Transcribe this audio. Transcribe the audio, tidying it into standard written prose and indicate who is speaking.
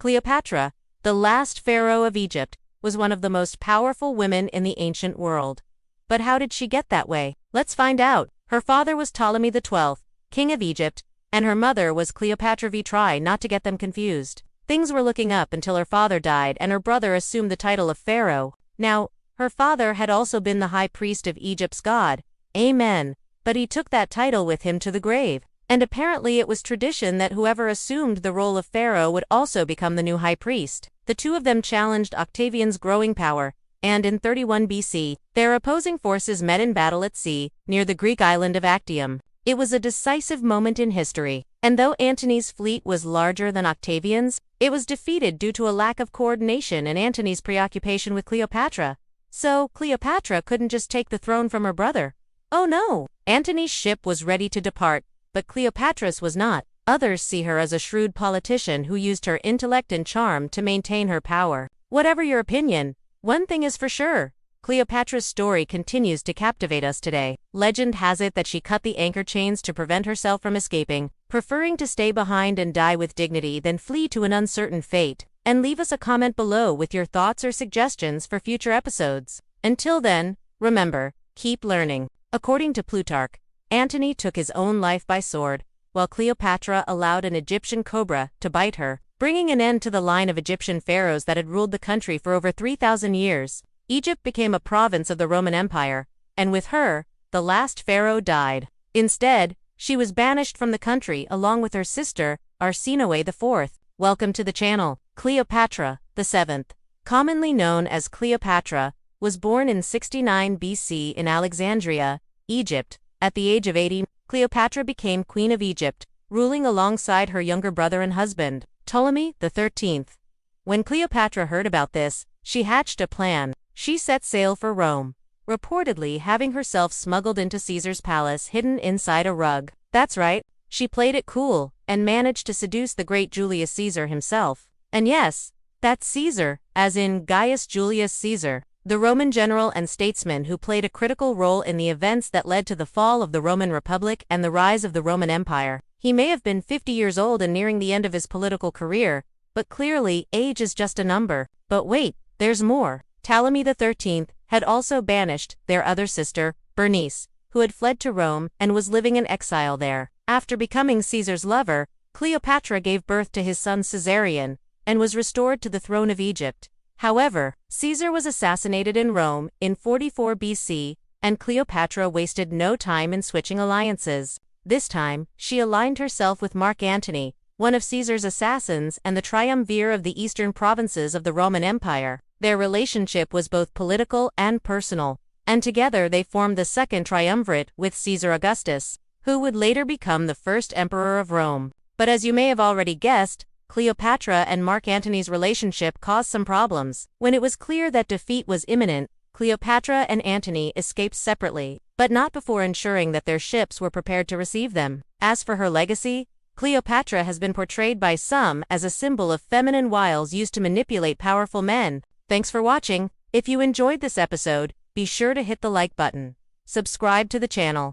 Speaker 1: Cleopatra, the last pharaoh of Egypt, was one of the most powerful women in the ancient world. But how did she get that way? Let's find out. Her father was Ptolemy XII, king of Egypt, and her mother was Cleopatra VII. Try not to get them confused. Things were looking up until her father died and her brother assumed the title of Pharaoh. Now, her father had also been the high priest of Egypt's god, Amen, but he took that title with him to the grave. And apparently it was tradition that whoever assumed the role of Pharaoh would also become the new high priest. The two of them challenged Octavian's growing power, and in 31 BC, their opposing forces met in battle at sea, near the Greek island of Actium. It was a decisive moment in history, and though Antony's fleet was larger than Octavian's, it was defeated due to a lack of coordination and Antony's preoccupation with Cleopatra. So, Cleopatra couldn't just take the throne from her brother. Oh no! Antony's ship was ready to depart, but Cleopatra's was not. Others see her as a shrewd politician who used her intellect and charm to maintain her power. Whatever your opinion, one thing is for sure. Cleopatra's story continues to captivate us today. Legend has it that she cut the anchor chains to prevent herself from escaping, preferring to stay behind and die with dignity than flee to an uncertain fate. And leave us a comment below with your thoughts or suggestions for future episodes. Until then, remember, keep learning. According to Plutarch, Antony took his own life by sword, while Cleopatra allowed an Egyptian cobra to bite her, bringing an end to the line of Egyptian pharaohs that had ruled the country for over 3,000 years. Egypt became a province of the Roman Empire, and with her, the last pharaoh died. Instead, she was banished from the country along with her sister, Arsinoe IV. Welcome to the channel. Cleopatra VII, commonly known as Cleopatra, was born in 69 BC in Alexandria, Egypt. At the age of 80, Cleopatra became Queen of Egypt, ruling alongside her younger brother and husband, Ptolemy XIII. When Cleopatra heard about this, she hatched a plan. She set sail for Rome, reportedly having herself smuggled into Caesar's palace hidden inside a rug. That's right, she played it cool, and managed to seduce the great Julius Caesar himself. And yes, that's Caesar, as in Gaius Julius Caesar, the Roman general and statesman who played a critical role in the events that led to the fall of the Roman Republic and the rise of the Roman Empire. He may have been 50 years old and nearing the end of his political career, but clearly age is just a number. But wait, there's more. Ptolemy XIII had also banished their other sister, Bernice, who had fled to Rome and was living in exile there. After becoming Caesar's lover, Cleopatra gave birth to his son Caesarion, and was restored to the throne of Egypt. However, Caesar was assassinated in Rome in 44 BC, and Cleopatra wasted no time in switching alliances. This time, she aligned herself with Mark Antony, one of Caesar's assassins and the triumvir of the eastern provinces of the Roman Empire. Their relationship was both political and personal, and together they formed the second triumvirate with Caesar Augustus, who would later become the first emperor of Rome. But as you may have already guessed, Cleopatra and Mark Antony's relationship caused some problems. When it was clear that defeat was imminent, Cleopatra and Antony escaped separately, but not before ensuring that their ships were prepared to receive them. As for her legacy, Cleopatra has been portrayed by some as a symbol of feminine wiles used to manipulate powerful men. Thanks for watching. If you enjoyed this episode, be sure to hit the like button. Subscribe to the channel,